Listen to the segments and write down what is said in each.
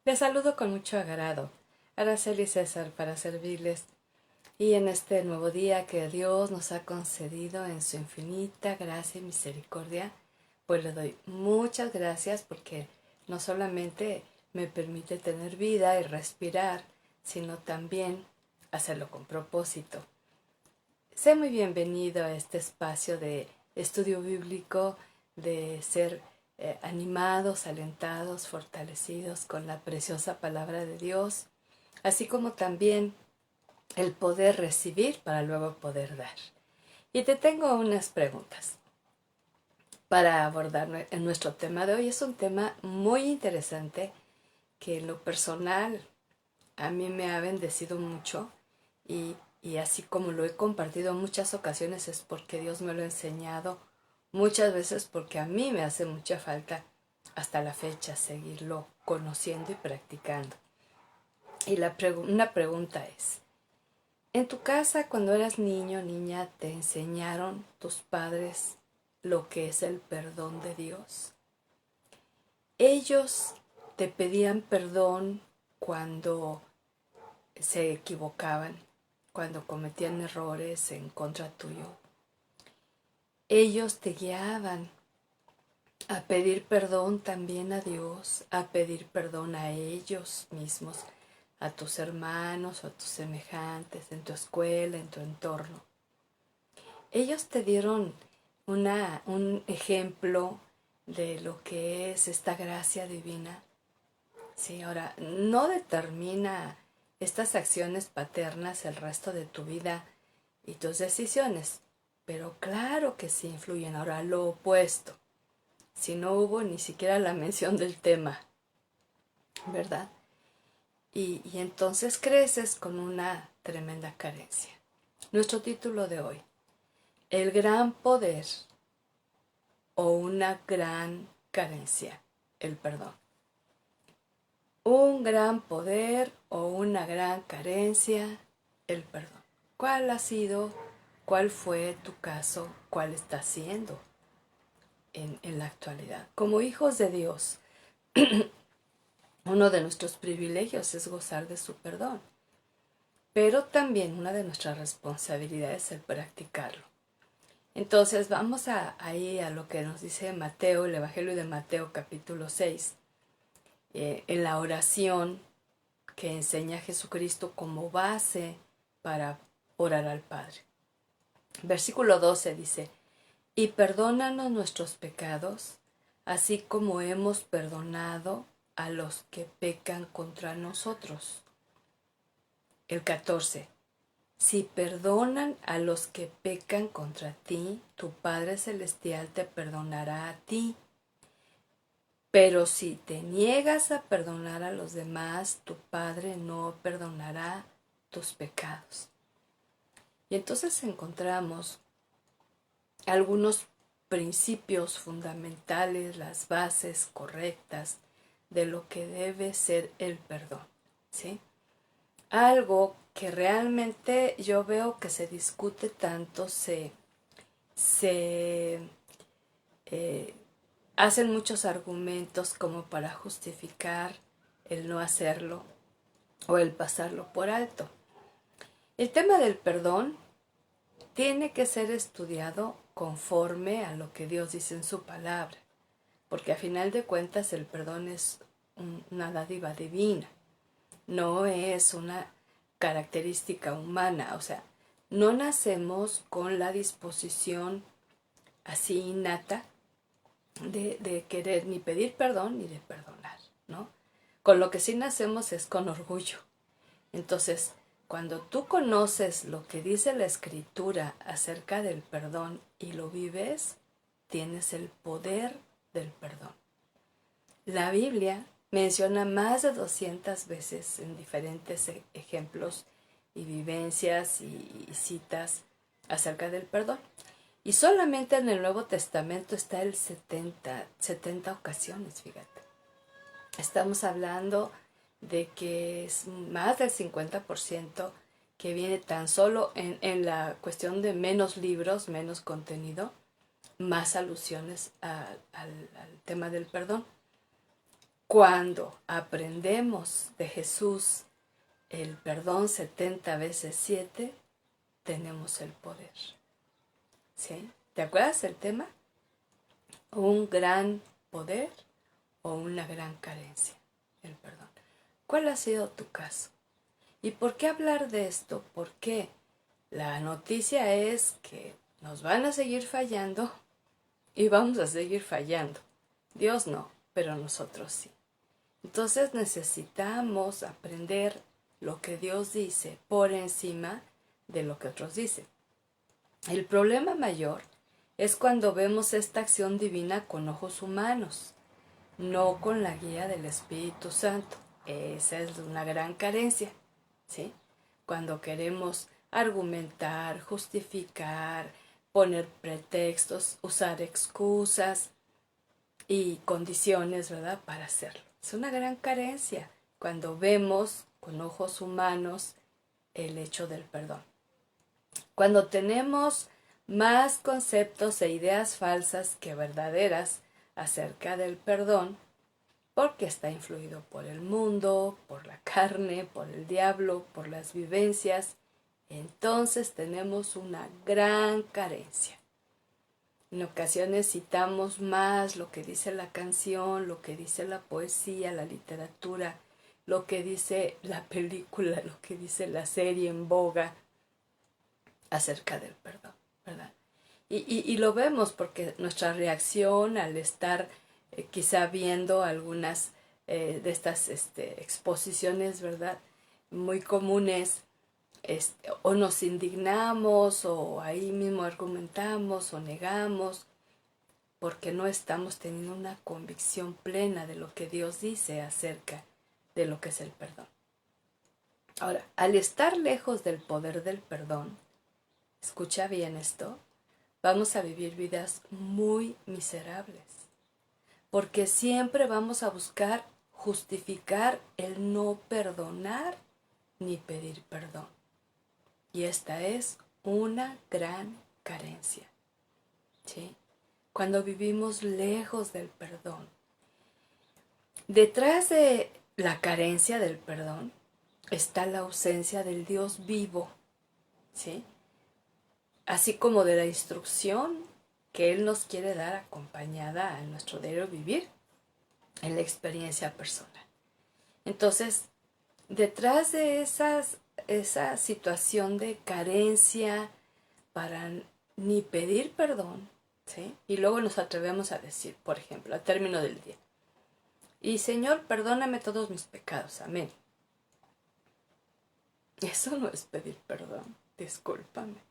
Les saludo con mucho agrado. Araceli César para servirles. Y en este nuevo día que Dios nos ha concedido en su infinita gracia y misericordia, pues le doy muchas gracias porque no solamente me permite tener vida y respirar, sino también hacerlo con propósito. Sé muy bienvenido a este espacio de estudio bíblico, de ser animados, alentados, fortalecidos con la preciosa palabra de Dios, así como también el poder recibir para luego poder dar. Y te tengo unas preguntas para abordar en nuestro tema de hoy. Es un tema muy interesante que en lo personal a mí me ha bendecido mucho y así como lo he compartido en muchas ocasiones es porque Dios me lo ha enseñado, muchas veces porque a mí me hace mucha falta hasta la fecha seguirlo conociendo y practicando. Y una pregunta es, ¿en tu casa cuando eras niño o niña te enseñaron tus padres lo que es el perdón de Dios? Ellos te pedían perdón cuando se equivocaban, cuando cometían errores en contra tuyo. Ellos te guiaban a pedir perdón también a Dios, a pedir perdón a ellos mismos, a tus hermanos o a tus semejantes, en tu escuela, en tu entorno. Ellos te dieron un ejemplo de lo que es esta gracia divina. Sí, ahora, no determina estas acciones paternas el resto de tu vida y tus decisiones, pero claro que sí influyen. Ahora, lo opuesto, si no hubo ni siquiera la mención del tema, ¿verdad? Y entonces creces con una tremenda carencia. Nuestro título de hoy, el gran poder o una gran carencia, el perdón. Un gran poder o una gran carencia, el perdón. ¿Cuál ha sido, cuál fue tu caso, cuál está siendo en la actualidad? Como hijos de Dios, uno de nuestros privilegios es gozar de su perdón, pero también una de nuestras responsabilidades es el practicarlo. Entonces vamos ahí a lo que nos dice Mateo, el Evangelio de Mateo capítulo 6, en la oración que enseña a Jesucristo como base para orar al Padre. Versículo 12 dice, y perdónanos nuestros pecados, así como hemos perdonado a los que pecan contra nosotros. El 14, si perdonan a los que pecan contra ti, tu Padre Celestial te perdonará a ti. Pero si te niegas a perdonar a los demás, tu Padre no perdonará tus pecados. Y entonces encontramos algunos principios fundamentales, las bases correctas de lo que debe ser el perdón, ¿sí? Algo que realmente yo veo que se discute tanto, se hacen muchos argumentos como para justificar el no hacerlo o el pasarlo por alto. El tema del perdón tiene que ser estudiado conforme a lo que Dios dice en su palabra, porque a final de cuentas el perdón es una dádiva divina, no es una característica humana, o sea, no nacemos con la disposición así innata de querer ni pedir perdón ni de perdonar, ¿no? Con lo que sí nacemos es con orgullo. Entonces, cuando tú conoces lo que dice la Escritura acerca del perdón y lo vives, tienes el poder del perdón. La Biblia menciona más de 200 veces en diferentes ejemplos y vivencias y citas acerca del perdón. Y solamente en el Nuevo Testamento está el 70 ocasiones, fíjate. Estamos hablando de que es más del 50% que viene tan solo en la cuestión de menos libros, menos contenido, más alusiones al tema del perdón. Cuando aprendemos de Jesús el perdón 70 veces 7, tenemos el poder. ¿Sí? ¿Te acuerdas del tema? Un gran poder o una gran carencia, el perdón. ¿Cuál ha sido tu caso? ¿Y por qué hablar de esto? Porque la noticia es que nos van a seguir fallando y vamos a seguir fallando. Dios no, pero nosotros sí. Entonces necesitamos aprender lo que Dios dice por encima de lo que otros dicen. El problema mayor es cuando vemos esta acción divina con ojos humanos, no con la guía del Espíritu Santo. Esa es una gran carencia, ¿sí? Cuando queremos argumentar, justificar, poner pretextos, usar excusas y condiciones, ¿verdad?, para hacerlo. Es una gran carencia cuando vemos con ojos humanos el hecho del perdón. Cuando tenemos más conceptos e ideas falsas que verdaderas acerca del perdón, porque está influido por el mundo, por la carne, por el diablo, por las vivencias, entonces tenemos una gran carencia. En ocasiones citamos más lo que dice la canción, lo que dice la poesía, la literatura, lo que dice la película, lo que dice la serie en boga acerca del perdón, ¿verdad? Y lo vemos porque nuestra reacción al estar quizá viendo algunas de estas exposiciones, ¿verdad?, muy comunes, o nos indignamos o ahí mismo argumentamos o negamos porque no estamos teniendo una convicción plena de lo que Dios dice acerca de lo que es el perdón. Ahora, al estar lejos del poder del perdón, escucha bien esto, vamos a vivir vidas muy miserables, porque siempre vamos a buscar justificar el no perdonar ni pedir perdón. Y esta es una gran carencia, ¿sí? Cuando vivimos lejos del perdón. Detrás de la carencia del perdón está la ausencia del Dios vivo, ¿sí?, así como de la instrucción que Él nos quiere dar acompañada a nuestro diario vivir en la experiencia personal. Entonces, detrás de esa situación de carencia para ni pedir perdón, ¿sí?, y luego nos atrevemos a decir, por ejemplo, al término del día, y Señor, perdóname todos mis pecados, amén. Eso no es pedir perdón, discúlpame.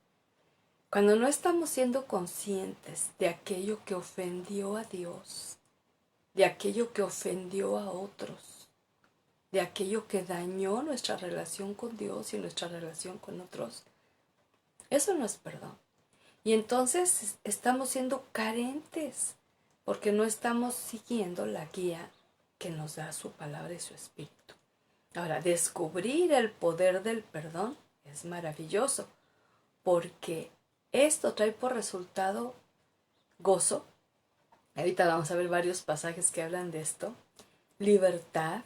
Cuando no estamos siendo conscientes de aquello que ofendió a Dios, de aquello que ofendió a otros, de aquello que dañó nuestra relación con Dios y nuestra relación con otros, eso no es perdón. Y entonces estamos siendo carentes porque no estamos siguiendo la guía que nos da su palabra y su espíritu. Ahora, descubrir el poder del perdón es maravilloso porque esto trae por resultado gozo. Ahorita vamos a ver varios pasajes que hablan de esto. Libertad.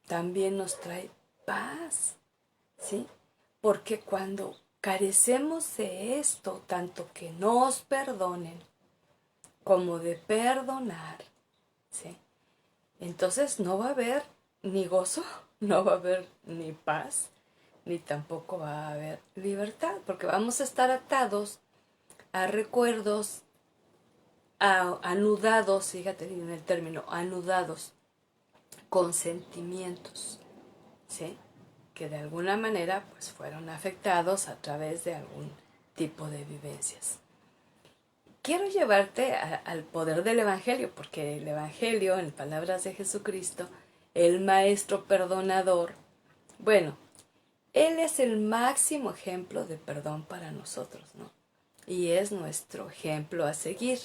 También nos trae paz, ¿sí? Porque cuando carecemos de esto, tanto que nos perdonen como de perdonar, ¿sí?, entonces no va a haber ni gozo, no va a haber ni paz, ni tampoco va a haber libertad, porque vamos a estar atados a recuerdos, anudados, fíjate en el término, anudados con sentimientos, ¿sí?, que de alguna manera pues fueron afectados a través de algún tipo de vivencias. Quiero llevarte al poder del Evangelio, porque el Evangelio, en palabras de Jesucristo, el Maestro perdonador, bueno, Él es el máximo ejemplo de perdón para nosotros, ¿no? Y es nuestro ejemplo a seguir.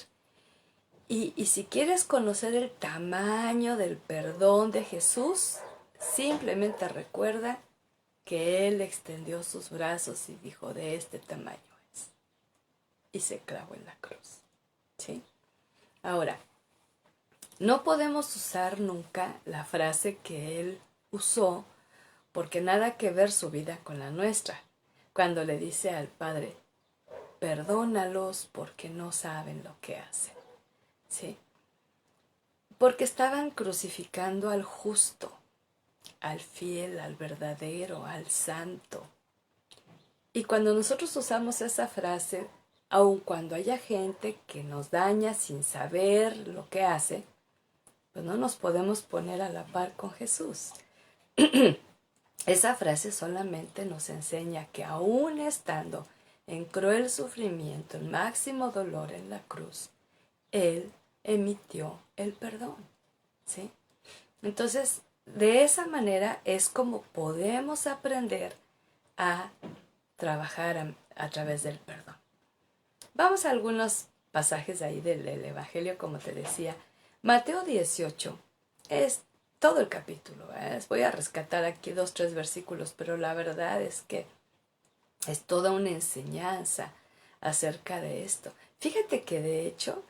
Y si quieres conocer el tamaño del perdón de Jesús, simplemente recuerda que Él extendió sus brazos y dijo, de este tamaño es. Y se clavó en la cruz, ¿sí? Ahora, No podemos usar nunca la frase que él usó porque nada que ver su vida con la nuestra. Cuando le dice al Padre, perdónalos porque no saben lo que hacen. ¿Sí? Porque estaban crucificando al justo, al fiel, al verdadero, al santo. Y cuando nosotros usamos esa frase, aun cuando haya gente que nos daña sin saber lo que hace, pues no nos podemos poner a la par con Jesús. Esa frase solamente nos enseña que aún estando en cruel sufrimiento, en máximo dolor en la cruz, Él emitió el perdón. ¿Sí? Entonces, de esa manera es como podemos aprender a trabajar a través del perdón. Vamos a algunos pasajes ahí del Evangelio, como te decía. Mateo 18 es todo el capítulo. Voy a rescatar aquí 2, 3 versículos, pero la verdad es que es toda una enseñanza acerca de esto. Fíjate que de hecho,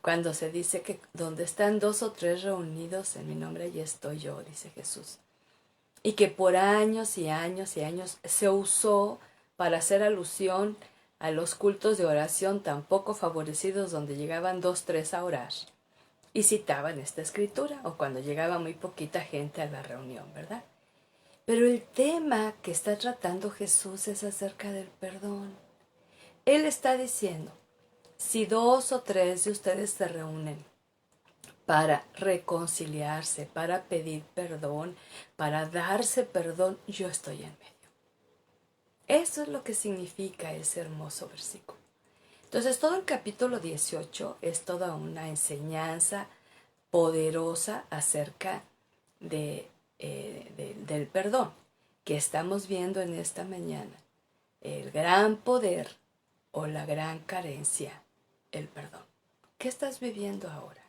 cuando se dice que donde están 2 o 3 reunidos en mi nombre, allí estoy yo, dice Jesús. Y que por años y años y años se usó para hacer alusión a los cultos de oración tan poco favorecidos donde llegaban 2, 3 a orar. Y citaban esta escritura, o cuando llegaba muy poquita gente a la reunión, ¿verdad? Pero el tema que está tratando Jesús es acerca del perdón. Él está diciendo, si 2 o 3 de ustedes se reúnen para reconciliarse, para pedir perdón, para darse perdón, yo estoy en medio. Eso es lo que significa ese hermoso versículo. Entonces, todo el capítulo 18 es toda una enseñanza poderosa acerca del perdón que estamos viendo en esta mañana. El gran poder o la gran carencia, el perdón. ¿Qué estás viviendo ahora,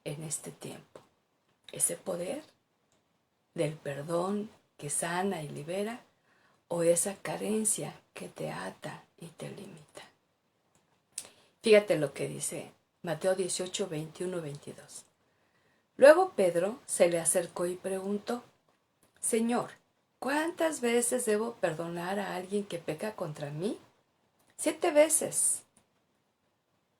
en este tiempo? ¿Ese poder del perdón que sana y libera o esa carencia que te ata y te limita? Fíjate lo que dice Mateo 18, 21, 22. Luego Pedro se le acercó y preguntó, Señor, ¿cuántas veces debo perdonar a alguien que peca contra mí? 7 veces.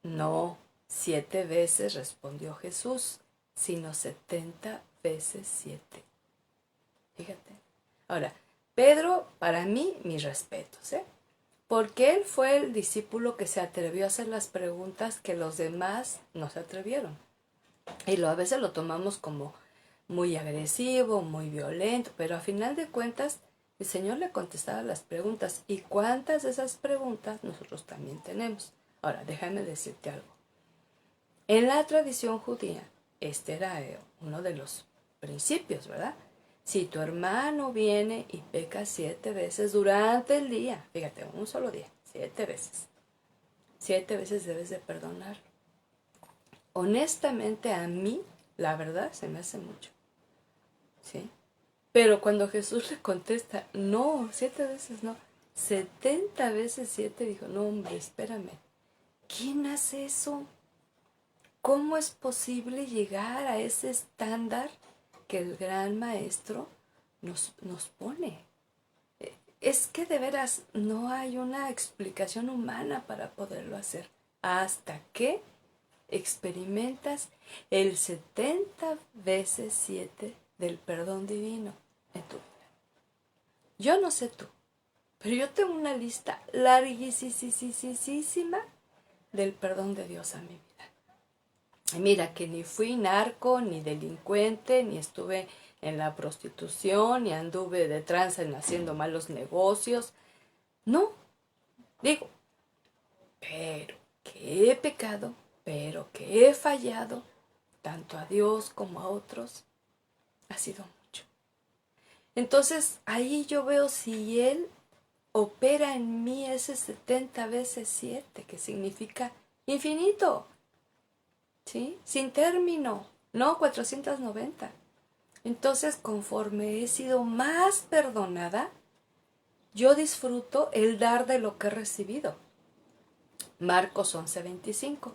No, 7 veces, respondió Jesús, sino 70 veces 7. Fíjate. Ahora, Pedro, para mí, mis respetos, porque él fue el discípulo que se atrevió a hacer las preguntas que los demás no se atrevieron. Y a veces lo tomamos como muy agresivo, muy violento, pero a final de cuentas el Señor le contestaba las preguntas. ¿Y cuántas de esas preguntas nosotros también tenemos? Ahora, déjame decirte algo. En la tradición judía, este era uno de los principios, ¿verdad? Si tu hermano viene y peca 7 veces durante el día, fíjate, un solo día, 7 veces. 7 veces debes de perdonarlo. Honestamente, a mí, la verdad, se me hace mucho. ¿Sí? Pero cuando Jesús le contesta, no, 7 veces no, 70 veces 7, dijo, no, hombre, espérame. ¿Quién hace eso? ¿Cómo es posible llegar a ese estándar que el gran maestro nos pone? Es que de veras no hay una explicación humana para poderlo hacer hasta que experimentas el 70 veces 7 del perdón divino en tu vida. Yo no sé tú, pero yo tengo una lista larguísima del perdón de Dios a mi vida. Y mira que ni fui narco, ni delincuente, ni estuve en la prostitución, ni anduve de tranza haciendo malos negocios. No, digo, pero que he pecado, pero que he fallado, tanto a Dios como a otros, ha sido mucho. Entonces ahí yo veo si Él opera en mí ese 70 veces 7, que significa infinito, ¿sí? Sin término, no 490. Entonces, conforme he sido más perdonada, yo disfruto el dar de lo que he recibido. Marcos 11:25.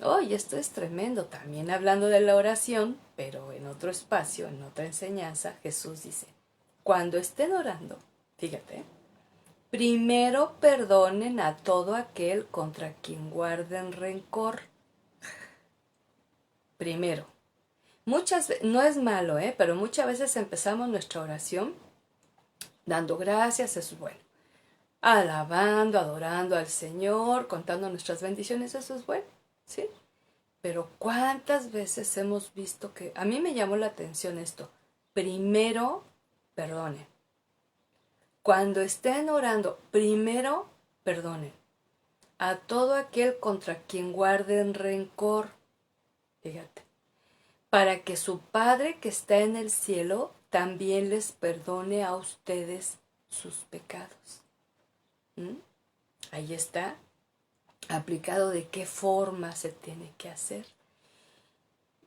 Oh, y esto es tremendo. También hablando de la oración, pero en otro espacio, en otra enseñanza, Jesús dice, cuando estén orando, fíjate, primero perdonen a todo aquel contra quien guarden rencor. Primero. No es malo, pero muchas veces empezamos nuestra oración dando gracias, eso es bueno. Alabando, adorando al Señor, contando nuestras bendiciones, eso es bueno, ¿sí? Pero ¿cuántas veces hemos visto que, a mí me llamó la atención esto, primero perdonen. Cuando estén orando, primero perdonen a todo aquel contra quien guarden rencor, fíjate, para que su Padre que está en el cielo también les perdone a ustedes sus pecados. ¿Mm? Ahí está aplicado de qué forma se tiene que hacer.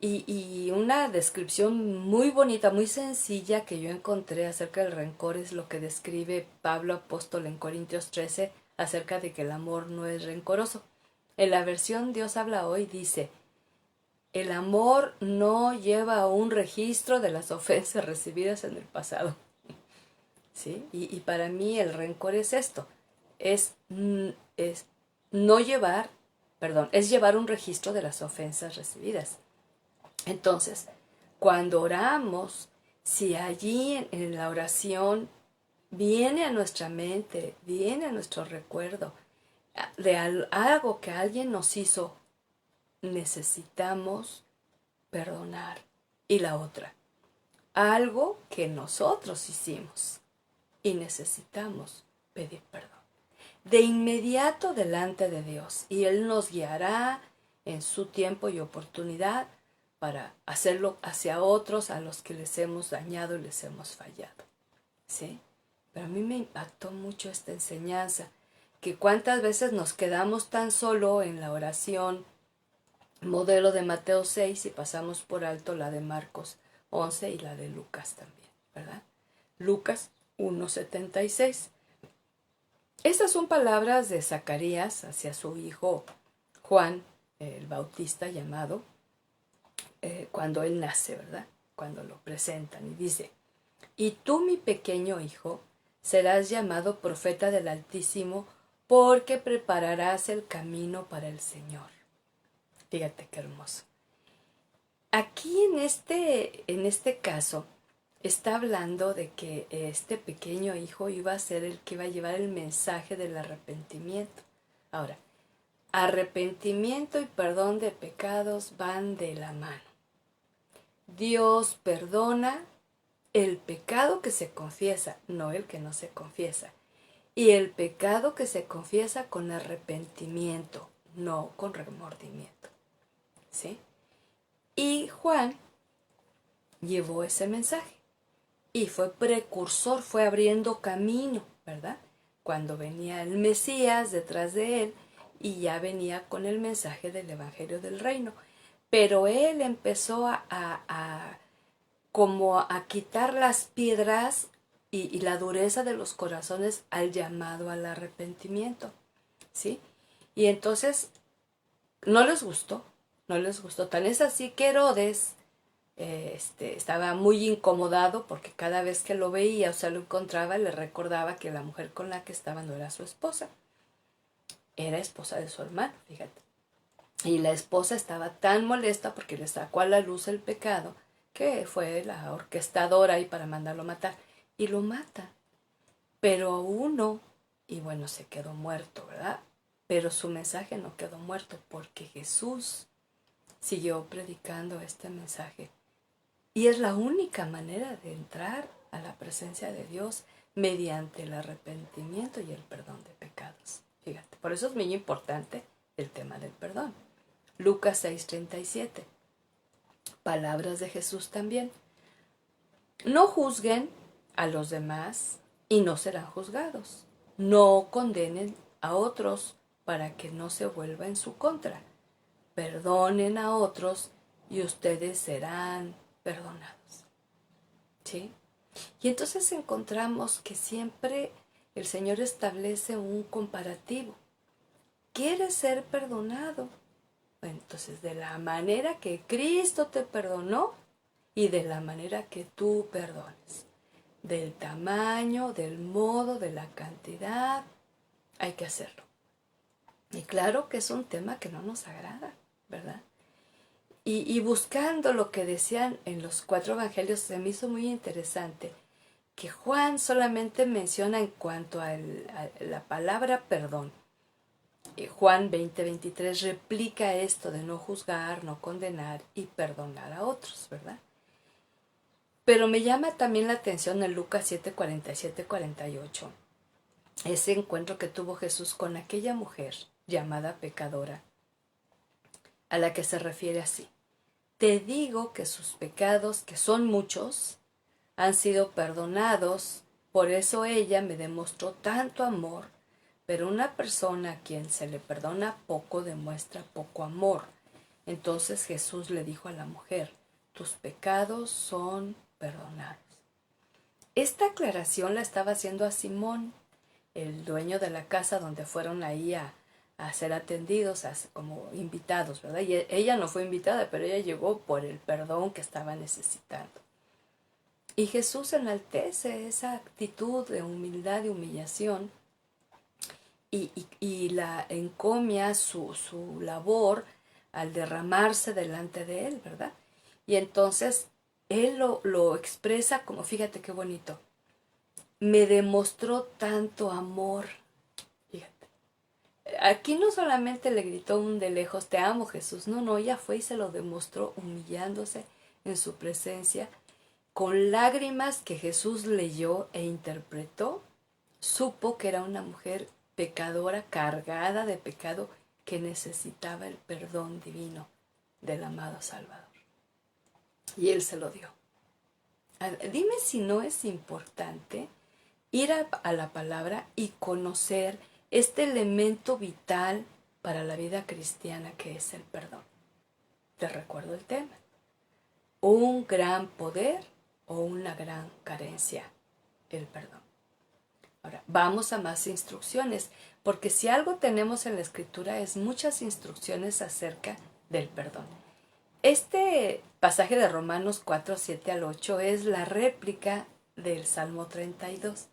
Y una descripción muy bonita, muy sencilla que yo encontré acerca del rencor es lo que describe Pablo Apóstol en Corintios 13 acerca de que el amor no es rencoroso. En la versión Dios habla hoy dice, el amor no lleva un registro de las ofensas recibidas en el pasado. ¿Sí? Y para mí el rencor es esto, es no llevar, perdón, es llevar un registro de las ofensas recibidas. Entonces, cuando oramos, si allí en la oración viene a nuestra mente, viene a nuestro recuerdo de algo que alguien nos hizo, necesitamos perdonar. Y la otra, algo que nosotros hicimos y necesitamos pedir perdón. De inmediato delante de Dios y Él nos guiará en su tiempo y oportunidad para hacerlo hacia otros a los que les hemos dañado y les hemos fallado. ¿Sí? Pero a mí me impactó mucho esta enseñanza, que cuántas veces nos quedamos tan solo en la oración modelo de Mateo 6 y pasamos por alto la de Marcos 11 y la de Lucas también, ¿verdad? Lucas 1:76. Estas son palabras de Zacarías hacia su hijo Juan, el Bautista llamado, cuando él nace, ¿verdad? Cuando lo presentan y dice, y tú, mi pequeño hijo, serás llamado profeta del Altísimo, porque prepararás el camino para el Señor. Fíjate qué hermoso. Aquí en este caso está hablando de que este pequeño hijo iba a ser el que iba a llevar el mensaje del arrepentimiento. Ahora, arrepentimiento y perdón de pecados van de la mano. Dios perdona el pecado que se confiesa, no el que no se confiesa. Y el pecado que se confiesa con arrepentimiento, no con remordimiento. ¿Sí? Y Juan llevó ese mensaje y fue precursor, fue abriendo camino, ¿verdad? Cuando venía el Mesías detrás de él y ya venía con el mensaje del Evangelio del Reino. Pero él empezó como a quitar las piedras y la dureza de los corazones al llamado al arrepentimiento, ¿sí? Y entonces no les gustó, no les gustó. Tan es así que Herodes estaba muy incomodado porque cada vez que lo veía o se lo encontraba le recordaba que la mujer con la que estaba no era su esposa, era esposa de su hermano, fíjate. Y la esposa estaba tan molesta porque le sacó a la luz el pecado que fue la orquestadora ahí para mandarlo a matar. Y lo mata. Pero uno, y bueno, se quedó muerto, ¿verdad? Pero su mensaje no quedó muerto porque Jesús siguió predicando este mensaje. Y es la única manera de entrar a la presencia de Dios mediante el arrepentimiento y el perdón de pecados. Fíjate, por eso es muy importante el tema del perdón. Lucas 6:37. Palabras de Jesús también. No juzguen a los demás y no serán juzgados. No condenen a otros para que no se vuelva en su contra. Perdonen a otros y ustedes serán perdonados. ¿Sí? Y entonces encontramos que siempre el Señor establece un comparativo. ¿Quieres ser perdonado? Entonces, de la manera que Cristo te perdonó y de la manera que tú perdones. Del tamaño, del modo, de la cantidad, hay que hacerlo. Y claro que es un tema que no nos agrada, ¿verdad? Y buscando lo que decían en los 4 evangelios, se me hizo muy interesante que Juan solamente menciona en cuanto a la palabra perdón. Juan 20:23 replica esto de no juzgar, no condenar y perdonar a otros, ¿verdad? Pero me llama también la atención en Lucas 7:47-48, ese encuentro que tuvo Jesús con aquella mujer llamada pecadora, a la que se refiere así: te digo que sus pecados, que son muchos, han sido perdonados, por eso ella me demostró tanto amor. Pero una persona a quien se le perdona poco demuestra poco amor. Entonces Jesús le dijo a la mujer: tus pecados son perdonados. Esta aclaración la estaba haciendo a Simón, el dueño de la casa donde fueron ahí a ser atendidos como invitados, ¿verdad? Y ella no fue invitada, pero ella llegó por el perdón que estaba necesitando. Y Jesús enaltece esa actitud de humildad y humillación y la encomia su labor al derramarse delante de él, ¿verdad? Y entonces él lo expresa como, fíjate qué bonito, me demostró tanto amor. Fíjate, aquí no solamente le gritó un de lejos, te amo Jesús, no, ella fue y se lo demostró humillándose en su presencia, con lágrimas que Jesús leyó e interpretó. Supo que era una mujer pecadora, cargada de pecado, que necesitaba el perdón divino del amado Salvador. Y Él se lo dio. Dime si no es importante ir a la palabra y conocer este elemento vital para la vida cristiana que es el perdón. Te recuerdo el tema. Un gran poder o una gran carencia, el perdón. Ahora, vamos a más instrucciones, porque si algo tenemos en la Escritura es muchas instrucciones acerca del perdón. Este pasaje de Romanos 4:7-8 es la réplica del Salmo 32.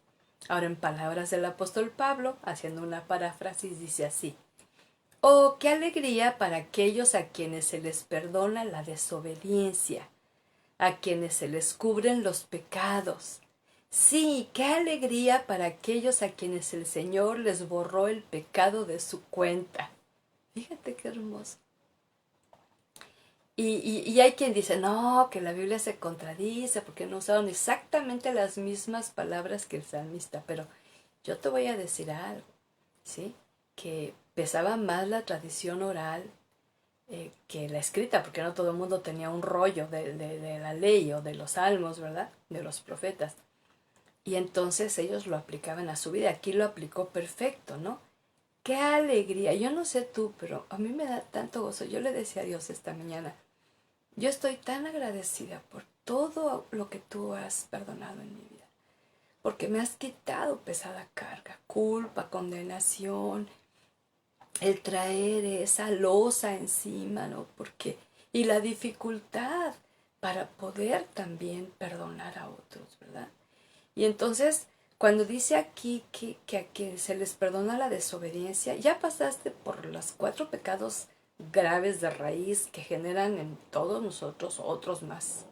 Ahora, en palabras del apóstol Pablo, haciendo una paráfrasis, dice así: oh, qué alegría para aquellos a quienes se les perdona la desobediencia, a quienes se les cubren los pecados. Sí, qué alegría para aquellos a quienes el Señor les borró el pecado de su cuenta. Fíjate qué hermoso. Y hay quien dice, no, que la Biblia se contradice porque no usaron exactamente las mismas palabras que el salmista. Pero yo te voy a decir algo, ¿sí? Que pesaba más la tradición oral que la escrita, porque no todo el mundo tenía un rollo de la ley o de los salmos, ¿verdad? De los profetas. Y entonces ellos lo aplicaban a su vida. Aquí lo aplicó perfecto, ¿no? ¡Qué alegría! Yo no sé tú, pero a mí me da tanto gozo. Yo le decía a Dios esta mañana, yo estoy tan agradecida por todo lo que tú has perdonado en mi vida. Porque me has quitado pesada carga, culpa, condenación, el traer esa losa encima, ¿no? Porque, y la dificultad para poder también perdonar a otros, ¿verdad? Y entonces, cuando dice aquí que a quien se les perdona la desobediencia, ya pasaste por los 4 pecados graves de raíz que generan en todos nosotros otros más,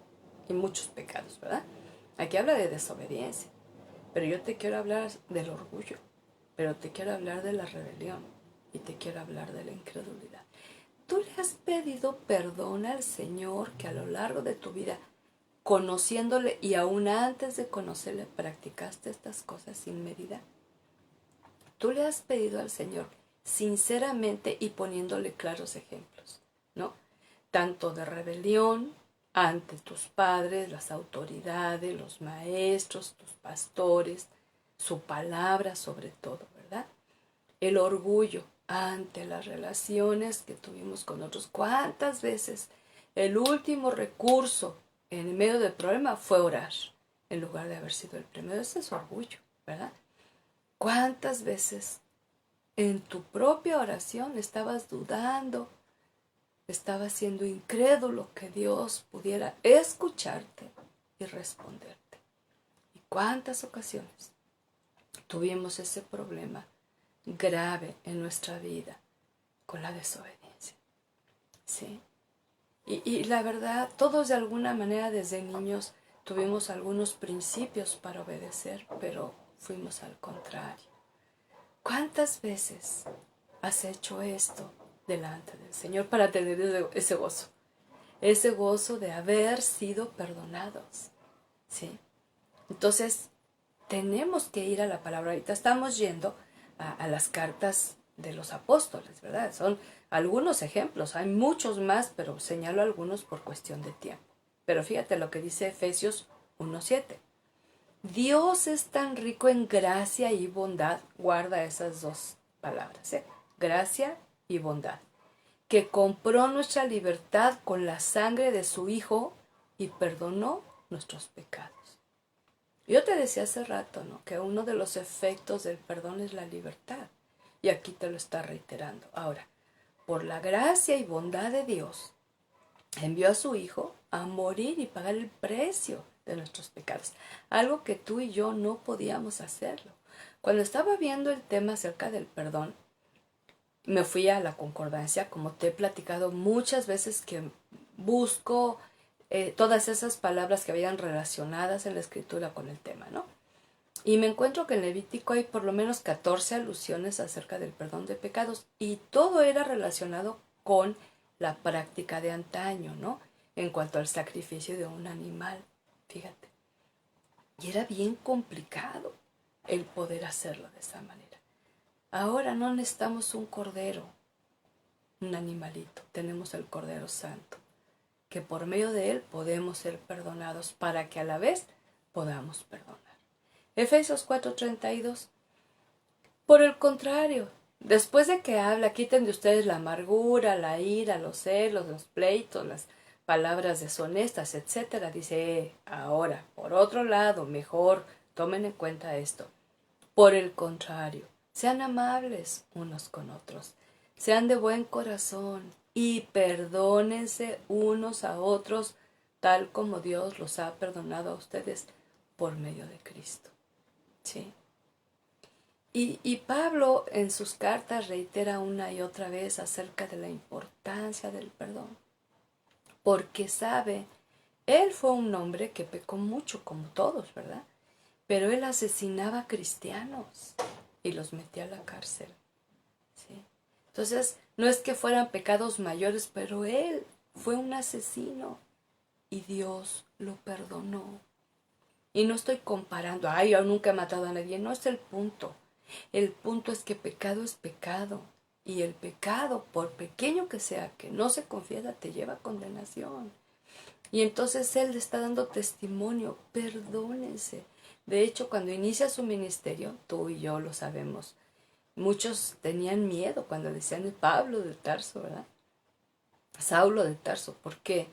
y muchos pecados, ¿verdad? Aquí habla de desobediencia, pero yo te quiero hablar del orgullo, pero te quiero hablar de la rebelión, y te quiero hablar de la incredulidad. ¿Tú le has pedido perdón al Señor que a lo largo de tu vida, conociéndole y aún antes de conocerle, practicaste estas cosas sin medida? Tú le has pedido al Señor sinceramente y poniéndole claros ejemplos, ¿no? Tanto de rebelión ante tus padres, las autoridades, los maestros, tus pastores, su palabra sobre todo, ¿verdad? El orgullo ante las relaciones que tuvimos con otros. ¿Cuántas veces el último recurso en medio del problema fue orar, en lugar de haber sido el primero? Ese es orgullo, ¿verdad? ¿Cuántas veces en tu propia oración estabas dudando estaba siendo incrédulo que Dios pudiera escucharte y responderte. ¿Y cuántas ocasiones tuvimos ese problema grave en nuestra vida con la desobediencia? ¿Sí? Y la verdad, todos de alguna manera desde niños tuvimos algunos principios para obedecer, pero fuimos al contrario. ¿Cuántas veces has hecho esto delante del Señor para tener ese gozo? Ese gozo de haber sido perdonados. ¿Sí? Entonces, tenemos que ir a la palabra. Ahorita estamos yendo a las cartas de los apóstoles, ¿verdad? Son algunos ejemplos, hay muchos más, pero señalo algunos por cuestión de tiempo. Pero fíjate lo que dice Efesios 1:7. Dios es tan rico en gracia y bondad, guarda esas dos palabras, gracia y bondad, que compró nuestra libertad con la sangre de su Hijo y perdonó nuestros pecados. Yo te decía hace rato, ¿no?, que uno de los efectos del perdón es la libertad. Y aquí te lo está reiterando. Ahora, por la gracia y bondad de Dios, envió a su Hijo a morir y pagar el precio de nuestros pecados. Algo que tú y yo no podíamos hacerlo. Cuando estaba viendo el tema acerca del perdón, me fui a la concordancia, como te he platicado muchas veces que busco todas esas palabras que habían relacionadas en la escritura con el tema, ¿no? Y me encuentro que en Levítico hay por lo menos 14 alusiones acerca del perdón de pecados y todo era relacionado con la práctica de antaño, ¿no? En cuanto al sacrificio de un animal, fíjate. Y era bien complicado el poder hacerlo de esa manera. Ahora no necesitamos un cordero, un animalito, tenemos el Cordero Santo, que por medio de él podemos ser perdonados para que a la vez podamos perdonar. Efesios 4:32. Por el contrario, después de que habla, quiten de ustedes la amargura, la ira, los celos, los pleitos, las palabras deshonestas, etc. Dice, ahora, por otro lado, mejor tomen en cuenta esto. Por el contrario, sean amables unos con otros, sean de buen corazón y perdónense unos a otros, tal como Dios los ha perdonado a ustedes por medio de Cristo. ¿Sí? Y Pablo en sus cartas reitera una y otra vez acerca de la importancia del perdón, porque sabe, él fue un hombre que pecó mucho como todos, ¿verdad? Pero él asesinaba a cristianos y los metía a la cárcel, ¿sí? Entonces, no es que fueran pecados mayores, pero él fue un asesino y Dios lo perdonó. Y no estoy comparando, yo nunca he matado a nadie, no es el punto. El punto es que pecado es pecado. Y el pecado, por pequeño que sea, que no se confiesa, te lleva a condenación. Y entonces él le está dando testimonio, perdónense. De hecho, cuando inicia su ministerio, tú y yo lo sabemos, muchos tenían miedo cuando decían Pablo de Tarso, ¿verdad? Saulo de Tarso, porque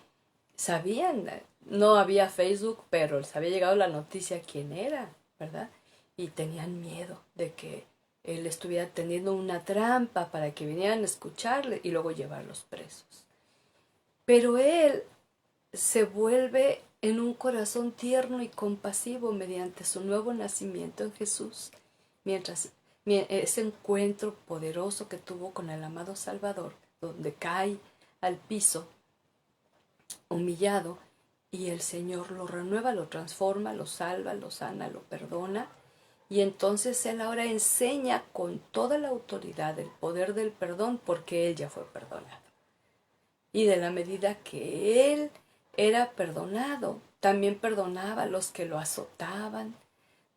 sabían, no había Facebook, pero les había llegado la noticia quién era, ¿verdad? Y tenían miedo de que él estuviera tendiendo una trampa para que vinieran a escucharle y luego llevarlos presos. Pero él se vuelve en un corazón tierno y compasivo mediante su nuevo nacimiento en Jesús, mientras ese encuentro poderoso que tuvo con el amado Salvador, donde cae al piso humillado y el Señor lo renueva, lo transforma, lo salva, lo sana, lo perdona. Y entonces él ahora enseña con toda la autoridad el poder del perdón porque él ya fue perdonado. Y de la medida que él era perdonado, también perdonaba a los que lo azotaban,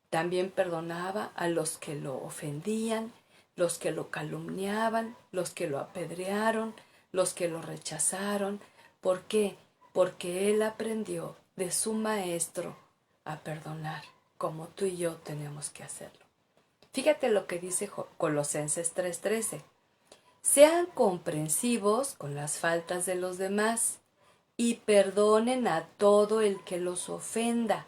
también perdonaba a los que lo ofendían, los que lo calumniaban, los que lo apedrearon, los que lo rechazaron. ¿Por qué? Porque él aprendió de su maestro a perdonar, como tú y yo tenemos que hacerlo. Fíjate lo que dice Colosenses 3:13. Sean comprensivos con las faltas de los demás y perdonen a todo el que los ofenda.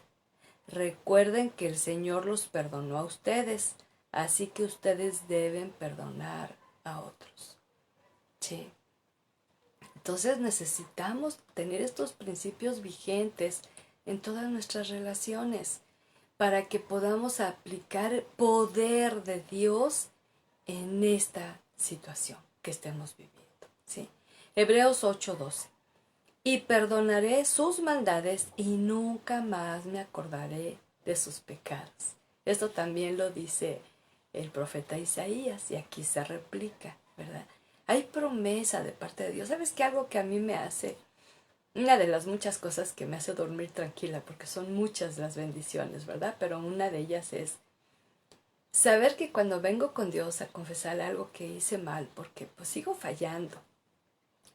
Recuerden que el Señor los perdonó a ustedes, así que ustedes deben perdonar a otros. Sí. Entonces necesitamos tener estos principios vigentes en todas nuestras relaciones para que podamos aplicar el poder de Dios en esta situación que estemos viviendo, ¿sí? Hebreos 8:12. Y perdonaré sus maldades y nunca más me acordaré de sus pecados. Esto también lo dice el profeta Isaías y aquí se replica, ¿verdad? Hay promesa de parte de Dios. ¿Sabes qué? Algo que a mí me hace, una de las muchas cosas que me hace dormir tranquila, porque son muchas las bendiciones, ¿verdad? Pero una de ellas es saber que cuando vengo con Dios a confesar algo que hice mal, porque pues sigo fallando,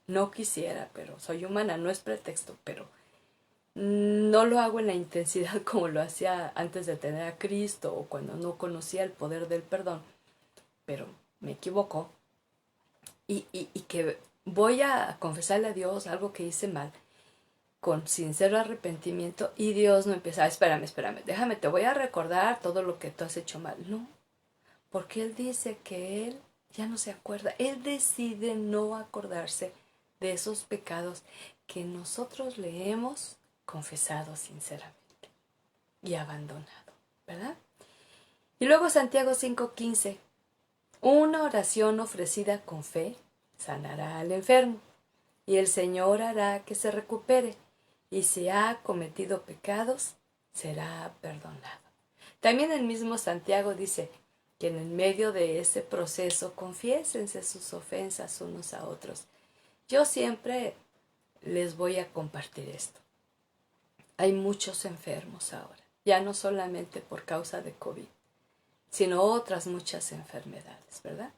no quisiera, pero soy humana, no es pretexto, pero no lo hago en la intensidad como lo hacía antes de tener a Cristo o cuando no conocía el poder del perdón, pero me equivoco y que voy a confesarle a Dios algo que hice mal con sincero arrepentimiento y Dios no empieza, espérame, déjame, te voy a recordar todo lo que tú has hecho mal. No, porque Él dice que Él ya no se acuerda, Él decide no acordarse de esos pecados que nosotros le hemos confesado sinceramente y abandonado, ¿verdad? Y luego Santiago 5:15, una oración ofrecida con fe sanará al enfermo y el Señor hará que se recupere y si ha cometido pecados será perdonado. También el mismo Santiago dice que en el medio de ese proceso confiésense sus ofensas unos a otros. Yo siempre les voy a compartir esto. Hay muchos enfermos ahora, ya no solamente por causa de COVID, sino otras muchas enfermedades, ¿verdad?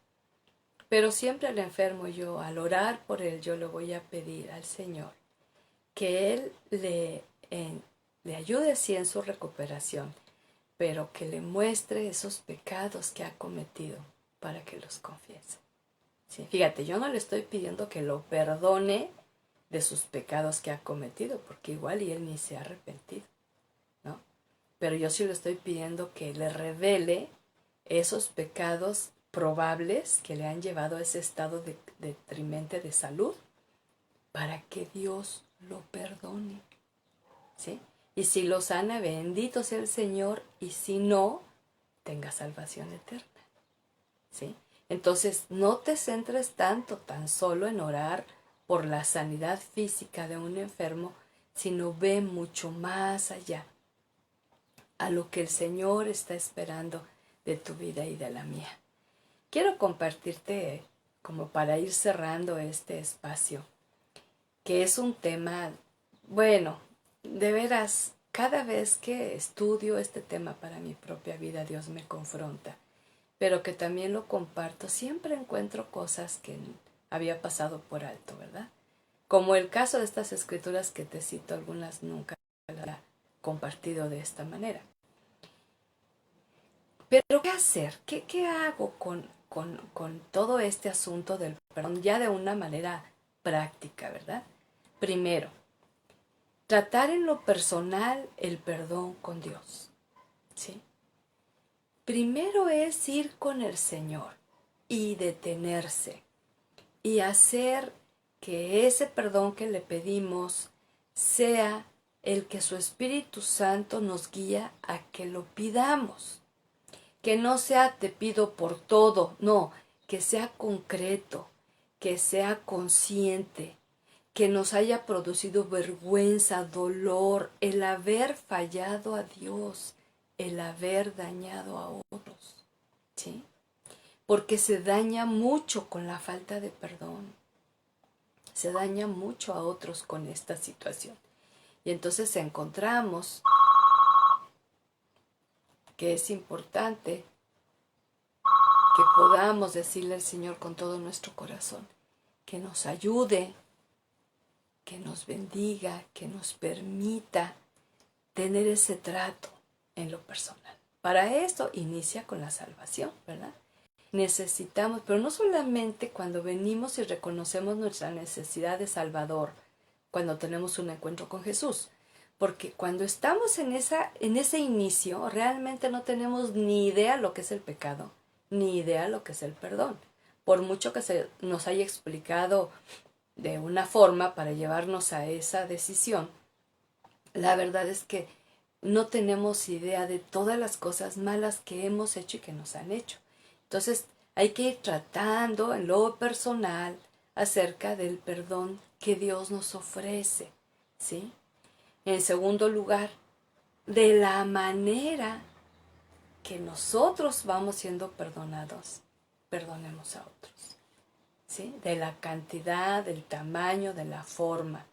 Pero siempre al enfermo yo, al orar por él, yo le voy a pedir al Señor que Él le ayude así en su recuperación, pero que le muestre esos pecados que ha cometido para que los confiese. ¿Sí? Fíjate, yo no le estoy pidiendo que lo perdone de sus pecados que ha cometido, porque igual y él ni se ha arrepentido, ¿no? Pero yo sí le estoy pidiendo que le revele esos pecados probables que le han llevado a ese estado deprimente de salud para que Dios lo perdone, ¿sí? Y si lo sana, bendito sea el Señor, y si no, tenga salvación eterna, ¿sí? Entonces, no te centres tan solo en orar por la sanidad física de un enfermo, sino ve mucho más allá a lo que el Señor está esperando de tu vida y de la mía. Quiero compartirte, como para ir cerrando este espacio, que es un tema, bueno, de veras, cada vez que estudio este tema para mi propia vida, Dios me confronta, pero que también lo comparto, siempre encuentro cosas que había pasado por alto, ¿verdad? Como el caso de estas escrituras que te cito, algunas nunca las he compartido de esta manera. Pero ¿qué hacer? ¿Qué hago con todo este asunto del perdón ya de una manera práctica, ¿verdad? Primero, tratar en lo personal el perdón con Dios, ¿sí? Primero es ir con el Señor y detenerse y hacer que ese perdón que le pedimos sea el que su Espíritu Santo nos guía a que lo pidamos. Que no sea te pido por todo, no, que sea concreto, que sea consciente, que nos haya producido vergüenza, dolor, el haber fallado a Dios, el haber dañado a otros, ¿sí? Porque se daña mucho con la falta de perdón, se daña mucho a otros con esta situación. Y entonces encontramos que es importante que podamos decirle al Señor con todo nuestro corazón, que nos ayude, que nos bendiga, que nos permita tener ese trato en lo personal. Para esto inicia con la salvación, ¿verdad? Necesitamos, pero no solamente cuando venimos y reconocemos nuestra necesidad de Salvador, cuando tenemos un encuentro con Jesús, porque cuando estamos en ese inicio, realmente no tenemos ni idea lo que es el pecado, ni idea lo que es el perdón. Por mucho que se nos haya explicado de una forma para llevarnos a esa decisión, la verdad es que no tenemos idea de todas las cosas malas que hemos hecho y que nos han hecho. Entonces hay que ir tratando en lo personal acerca del perdón que Dios nos ofrece, ¿sí? En segundo lugar, de la manera que nosotros vamos siendo perdonados, perdonemos a otros, ¿sí? De la cantidad, del tamaño, de la forma.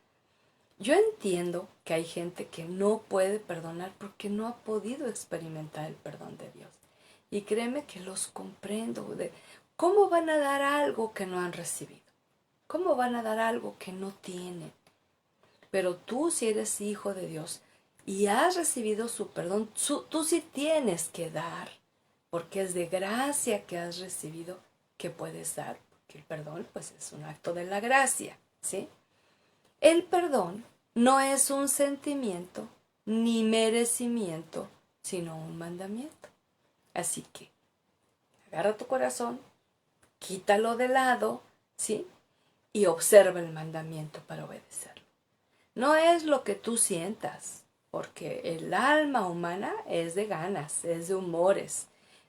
Yo entiendo que hay gente que no puede perdonar porque no ha podido experimentar el perdón de Dios. Y créeme que los comprendo. ¿Cómo van a dar algo que no han recibido? ¿Cómo van a dar algo que no tienen? Pero tú, si eres hijo de Dios y has recibido su perdón, tú sí tienes que dar, porque es de gracia que has recibido que puedes dar, porque el perdón pues es un acto de la gracia, ¿sí? El perdón no es un sentimiento ni merecimiento, sino un mandamiento. Así que agarra tu corazón, quítalo de lado, ¿sí? Y observa el mandamiento para obedecerlo. No es lo que tú sientas, porque el alma humana es de ganas, es de humores.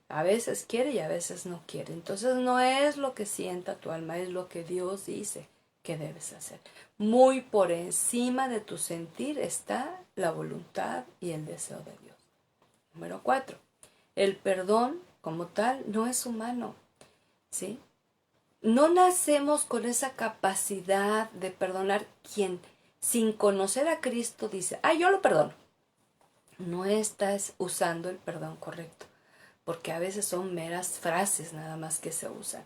A veces quiere y a veces no quiere. Entonces no es lo que sienta tu alma, es lo que Dios dice que debes hacer. Muy por encima de tu sentir está la voluntad y el deseo de Dios. Número 4. El perdón como tal no es humano, ¿sí? No nacemos con esa capacidad de perdonar quien sin conocer a Cristo dice, yo lo perdono. No estás usando el perdón correcto, porque a veces son meras frases nada más que se usan.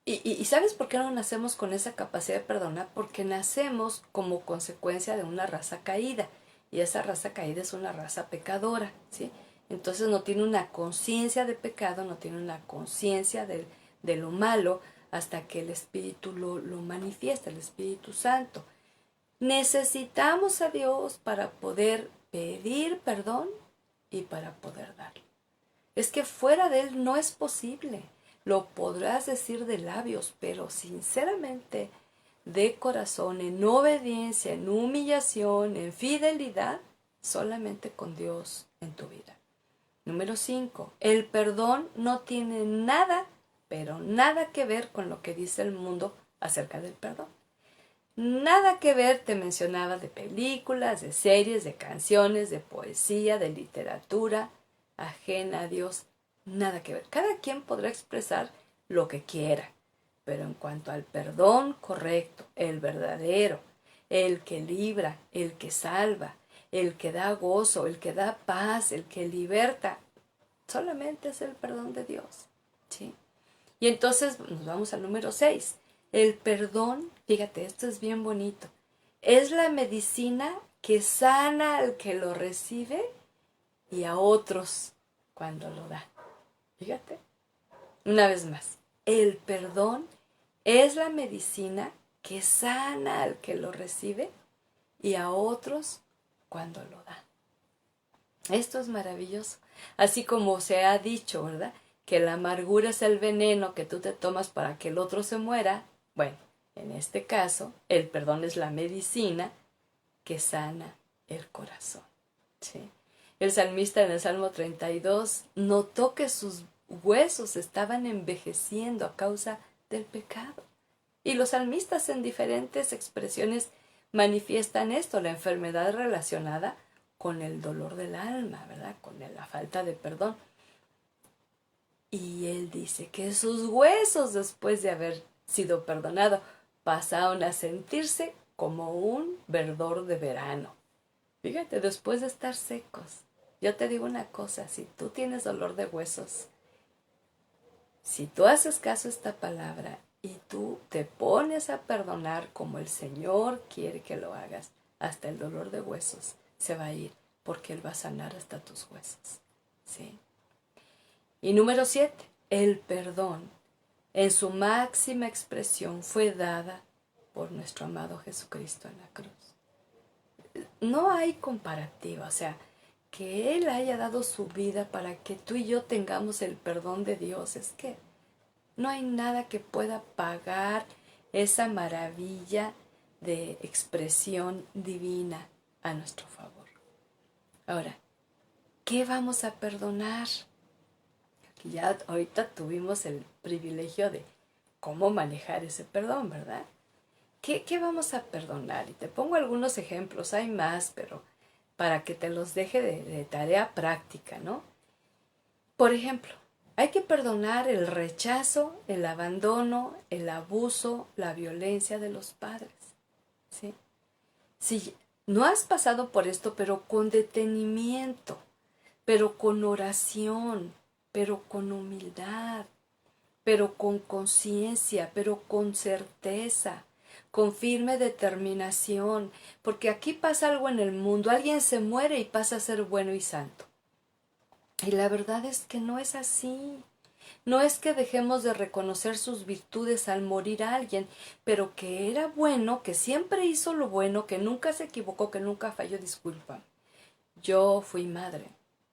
¿Y sabes por qué no nacemos con esa capacidad de perdonar? Porque nacemos como consecuencia de una raza caída, y esa raza caída es una raza pecadora, ¿sí? Entonces no tiene una conciencia de pecado, no tiene una conciencia de lo malo, hasta que el Espíritu lo manifiesta, el Espíritu Santo. Necesitamos a Dios para poder pedir perdón y para poder darlo. Es que fuera de Él no es posible. Lo podrás decir de labios, pero sinceramente, de corazón, en obediencia, en humillación, en fidelidad, solamente con Dios en tu vida. Número 5. El perdón no tiene nada, pero nada que ver con lo que dice el mundo acerca del perdón. Nada que ver, te mencionaba, de películas, de series, de canciones, de poesía, de literatura ajena a Dios. Nada que ver. Cada quien podrá expresar lo que quiera, pero en cuanto al perdón correcto, el verdadero, el que libra, el que salva, el que da gozo, el que da paz, el que liberta, solamente es el perdón de Dios, ¿sí? Y entonces nos vamos al número 6. El perdón, fíjate, esto es bien bonito, es la medicina que sana al que lo recibe y a otros cuando lo da. Fíjate, una vez más, el perdón es la medicina que sana al que lo recibe y a otros cuando lo da. Esto es maravilloso. Así como se ha dicho, ¿verdad?, que la amargura es el veneno que tú te tomas para que el otro se muera. Bueno, en este caso, el perdón es la medicina que sana el corazón, ¿sí? El salmista en el Salmo 32 notó que sus huesos estaban envejeciendo a causa del pecado. Y los salmistas en diferentes expresiones manifiestan esto, la enfermedad relacionada con el dolor del alma, ¿verdad?, con la falta de perdón. Y él dice que sus huesos, después de haber sido perdonado, pasaron a sentirse como un verdor de verano. Fíjate, después de estar secos. Yo te digo una cosa, si tú tienes dolor de huesos, si tú haces caso a esta palabra y tú te pones a perdonar como el Señor quiere que lo hagas, hasta el dolor de huesos se va a ir, porque Él va a sanar hasta tus huesos, ¿sí? Y número 7, el perdón en su máxima expresión fue dada por nuestro amado Jesucristo en la cruz. No hay comparativa, o sea, que Él haya dado su vida para que tú y yo tengamos el perdón de Dios, es que no hay nada que pueda pagar esa maravilla de expresión divina a nuestro favor. Ahora, ¿qué vamos a perdonar? Aquí ya ahorita tuvimos el privilegio de cómo manejar ese perdón, ¿verdad? ¿Qué vamos a perdonar? Y te pongo algunos ejemplos, hay más, pero para que te los deje de tarea práctica, ¿no? Por ejemplo, hay que perdonar el rechazo, el abandono, el abuso, la violencia de los padres, ¿sí? Si no has pasado por esto, pero con detenimiento, pero con oración, pero con humildad, pero con conciencia, pero con certeza, con firme determinación, porque aquí pasa algo en el mundo, alguien se muere y pasa a ser bueno y santo. Y la verdad es que no es así. No es que dejemos de reconocer sus virtudes al morir a alguien, pero que era bueno, que siempre hizo lo bueno, que nunca se equivocó, que nunca falló. Disculpa, yo fui madre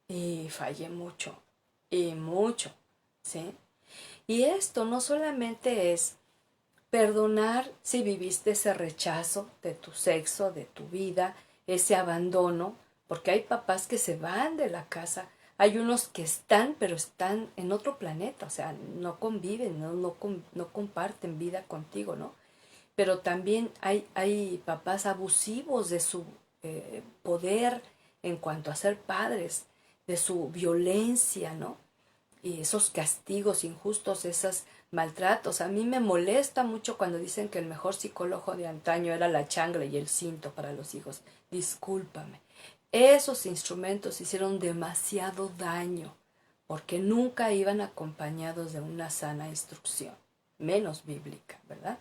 y fallé mucho, ¿sí? Y esto no solamente es perdonar si viviste ese rechazo de tu sexo, de tu vida, ese abandono, porque hay papás que se van de la casa, hay unos que están, pero están en otro planeta, o sea, no conviven, no comparten vida contigo, ¿no? Pero también hay papás abusivos de su poder en cuanto a ser padres, de su violencia, ¿no? Y esos castigos injustos, esos maltratos. A mí me molesta mucho cuando dicen que el mejor psicólogo de antaño era la chancla y el cinto para los hijos. Discúlpame. Esos instrumentos hicieron demasiado daño porque nunca iban acompañados de una sana instrucción, menos bíblica, ¿verdad?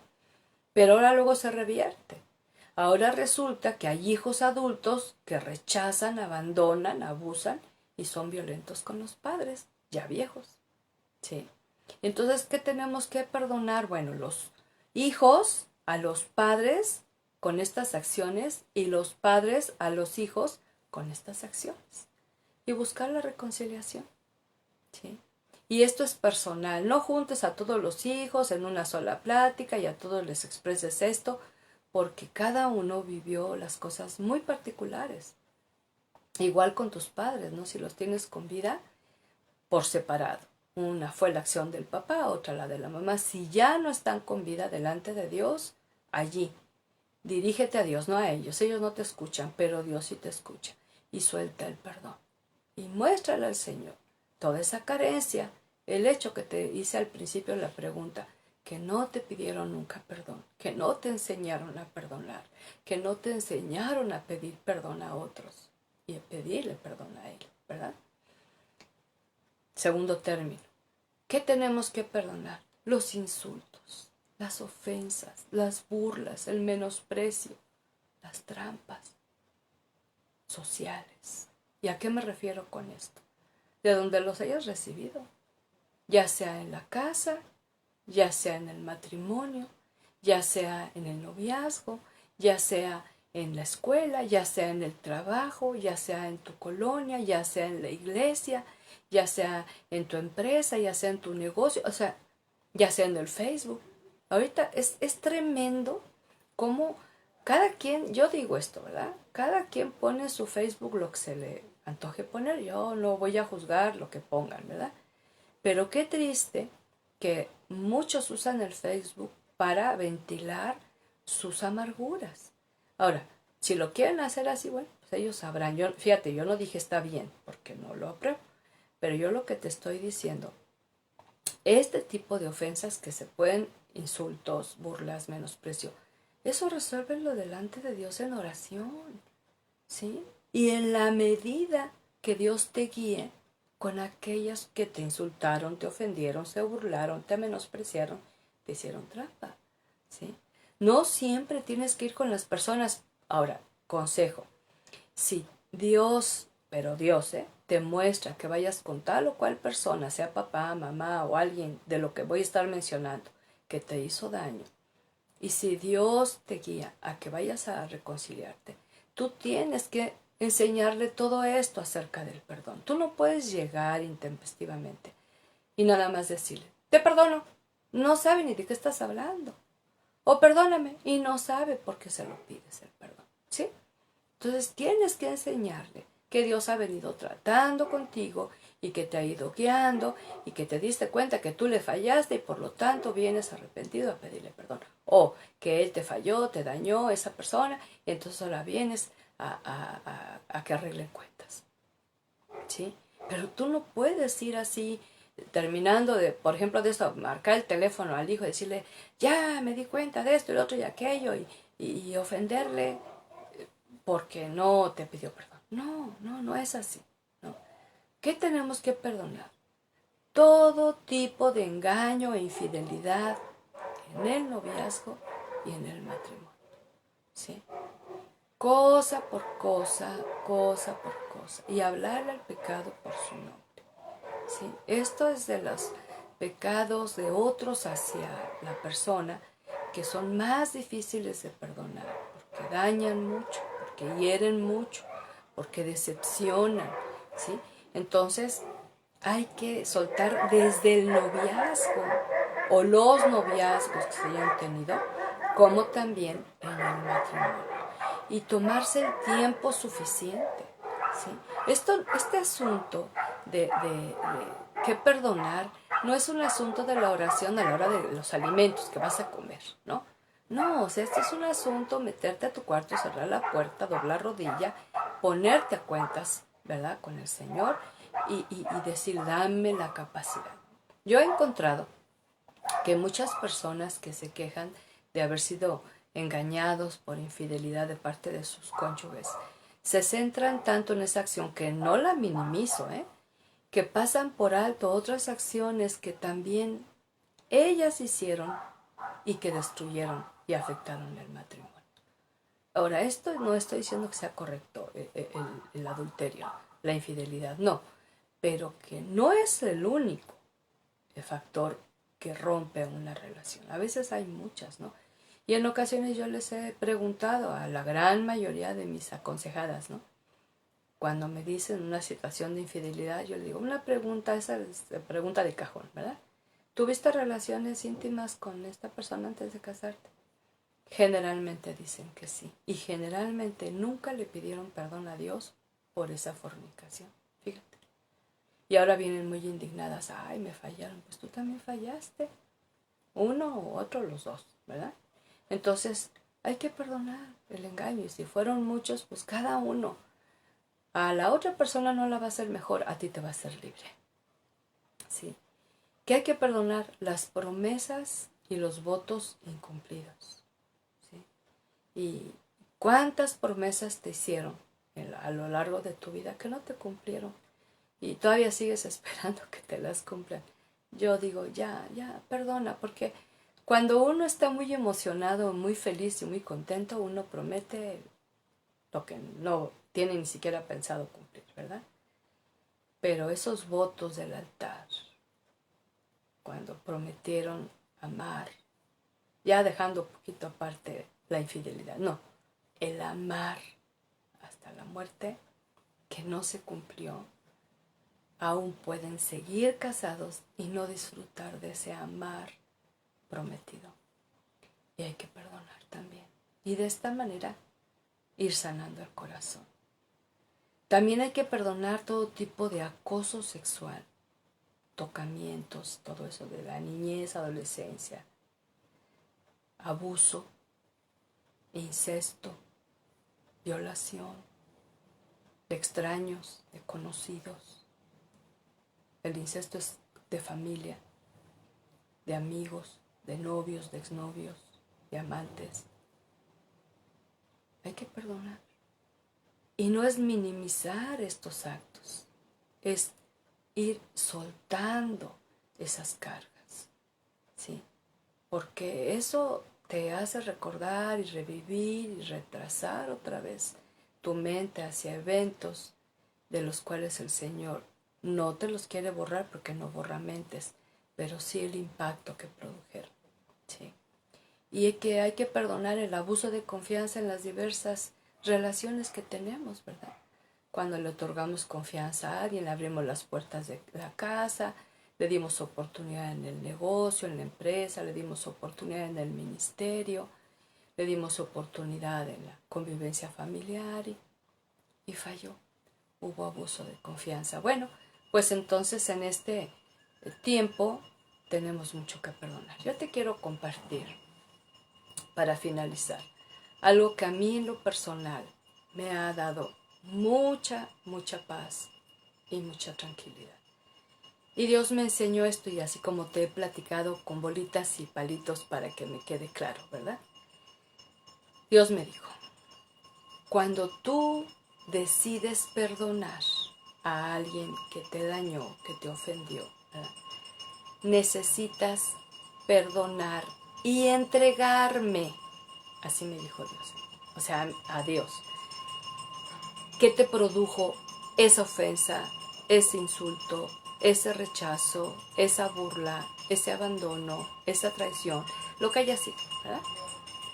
Pero ahora luego se revierte. Ahora resulta que hay hijos adultos que rechazan, abandonan, abusan y son violentos con los padres, ya viejos. ¿Sí? Entonces, ¿qué tenemos que perdonar? Bueno, los hijos a los padres con estas acciones y los padres a los hijos con estas acciones. Y buscar la reconciliación. ¿Sí? Y esto es personal, no juntes a todos los hijos en una sola plática y a todos les expreses esto, porque cada uno vivió las cosas muy particulares. Igual con tus padres, ¿no? Si los tienes con vida, por separado. Una fue la acción del papá, otra la de la mamá. Si ya no están con vida delante de Dios, allí, dirígete a Dios, no a ellos. Ellos no te escuchan, pero Dios sí te escucha. Y suelta el perdón. Y muéstrale al Señor toda esa carencia, el hecho que te hice al principio la pregunta, que no te pidieron nunca perdón, que no te enseñaron a perdonar, que no te enseñaron a pedir perdón a otros y a pedirle perdón a Él, ¿verdad? Segundo término, ¿qué tenemos que perdonar? Los insultos, las ofensas, las burlas, el menosprecio, las trampas sociales. ¿Y a qué me refiero con esto? De donde los hayas recibido, ya sea en la casa, ya sea en el matrimonio, ya sea en el noviazgo, ya sea en la escuela, ya sea en el trabajo, ya sea en tu colonia, ya sea en la iglesia, ya sea en tu empresa, ya sea en tu negocio, o sea, ya sea en el Facebook. Ahorita es tremendo cómo cada quien, yo digo esto, ¿verdad? Cada quien pone en su Facebook lo que se le antoje poner. Yo no voy a juzgar lo que pongan, ¿verdad? Pero qué triste que muchos usan el Facebook para ventilar sus amarguras. Ahora, si lo quieren hacer así, bueno, pues ellos sabrán. Yo, fíjate, yo no dije está bien, porque no lo apruebo. Pero yo lo que te estoy diciendo, este tipo de ofensas que se pueden, insultos, burlas, menosprecio, eso resuélvelo delante de Dios en oración, ¿sí? Y en la medida que Dios te guíe con aquellas que te insultaron, te ofendieron, se burlaron, te menospreciaron, te hicieron trampa, ¿sí? No siempre tienes que ir con las personas. Ahora, consejo, si Dios, pero Dios, te muestra que vayas con tal o cual persona, sea papá, mamá o alguien de lo que voy a estar mencionando, que te hizo daño, y si Dios te guía a que vayas a reconciliarte, tú tienes que enseñarle todo esto acerca del perdón. Tú no puedes llegar intempestivamente y nada más decirle, te perdono. No sabe ni de qué estás hablando. o perdóname, y no sabe por qué se lo pides el perdón, ¿sí? Entonces tienes que enseñarle que Dios ha venido tratando contigo y que te ha ido guiando y que te diste cuenta que tú le fallaste y por lo tanto vienes arrepentido a pedirle perdón. O que Él te falló, te dañó esa persona y entonces ahora vienes a que arreglen cuentas, ¿sí? Pero tú no puedes ir así, terminando de, por ejemplo, de esto, marcar el teléfono al hijo y decirle, ya me di cuenta de esto y lo otro y aquello y ofenderle porque no te pidió perdón. No es así. ¿No? ¿Qué tenemos que perdonar? Todo tipo de engaño e infidelidad en el noviazgo y en el matrimonio. ¿Sí? Cosa por cosa, cosa por cosa. Y hablarle al pecado por su nombre. ¿Sí? Esto es de los pecados de otros hacia la persona que son más difíciles de perdonar, porque dañan mucho, porque hieren mucho, porque decepcionan, ¿sí? Entonces hay que soltar desde el noviazgo o los noviazgos que se hayan tenido, como también en el matrimonio, y tomarse el tiempo suficiente, ¿sí? Este asunto de que perdonar no es un asunto de la oración a la hora de los alimentos que vas a comer, ¿no? No, o sea, este es un asunto, meterte a tu cuarto, cerrar la puerta, doblar rodilla, ponerte a cuentas, ¿verdad?, con el Señor y decir, dame la capacidad. Yo he encontrado que muchas personas que se quejan de haber sido engañados por infidelidad de parte de sus cónyuges, se centran tanto en esa acción, que no la minimizo, que pasan por alto otras acciones que también ellas hicieron y que destruyeron y afectaron el matrimonio. Ahora, esto no estoy diciendo que sea correcto el adulterio, la infidelidad, no, pero que no es el único factor que rompe una relación. A veces hay muchas, ¿no? Y en ocasiones yo les he preguntado a la gran mayoría de mis aconsejadas, ¿no? Cuando me dicen una situación de infidelidad, yo les digo, una pregunta, esa es pregunta de cajón, ¿verdad? ¿Tuviste relaciones íntimas con esta persona antes de casarte? Generalmente dicen que sí. Y generalmente nunca le pidieron perdón a Dios por esa fornicación. Fíjate. Y ahora vienen muy indignadas. Ay, me fallaron. Pues tú también fallaste. Uno u otro, los dos, ¿verdad? Entonces, hay que perdonar el engaño. Y si fueron muchos, pues cada uno. A la otra persona no la va a hacer mejor, a ti te va a hacer libre. ¿Sí? Que hay que perdonar las promesas y los votos incumplidos. ¿Sí? Y cuántas promesas te hicieron a lo largo de tu vida que no te cumplieron y todavía sigues esperando que te las cumplan. Yo digo, ya, perdona, porque cuando uno está muy emocionado, muy feliz y muy contento, uno promete lo que no tiene ni siquiera pensado cumplir, ¿verdad? Pero esos votos del altar, cuando prometieron amar, ya dejando un poquito aparte la infidelidad, no, el amar hasta la muerte, que no se cumplió, aún pueden seguir casados y no disfrutar de ese amar prometido. Y hay que perdonar también. Y de esta manera ir sanando el corazón. También hay que perdonar todo tipo de acoso sexual, tocamientos, todo eso de la niñez, adolescencia, abuso, incesto, violación, de extraños, de conocidos. El incesto es de familia, de amigos, de novios, de exnovios, de amantes. Hay que perdonar. Y no es minimizar estos actos, es ir soltando esas cargas, ¿sí? Porque eso te hace recordar y revivir y retrasar otra vez tu mente hacia eventos de los cuales el Señor no te los quiere borrar porque no borra mentes, pero sí el impacto que produjeron, ¿sí? Y que hay que perdonar el abuso de confianza en las diversas relaciones que tenemos, ¿verdad? Cuando le otorgamos confianza a alguien, le abrimos las puertas de la casa, le dimos oportunidad en el negocio, en la empresa, le dimos oportunidad en el ministerio, le dimos oportunidad en la convivencia familiar y falló. Hubo abuso de confianza. Bueno, pues entonces en este tiempo tenemos mucho que perdonar. Yo te quiero compartir, para finalizar, algo que a mí en lo personal me ha dado mucha paz y mucha tranquilidad. Y Dios me enseñó esto, y así como te he platicado con bolitas y palitos para que me quede claro, ¿verdad? Dios me dijo, cuando tú decides perdonar a alguien que te dañó, que te ofendió, ¿verdad?, necesitas perdonar y entregarme. Así me dijo Dios. O sea, a Dios. ¿Qué te produjo esa ofensa, ese insulto, ese rechazo, esa burla, ese abandono, esa traición, lo que haya sido, ¿verdad?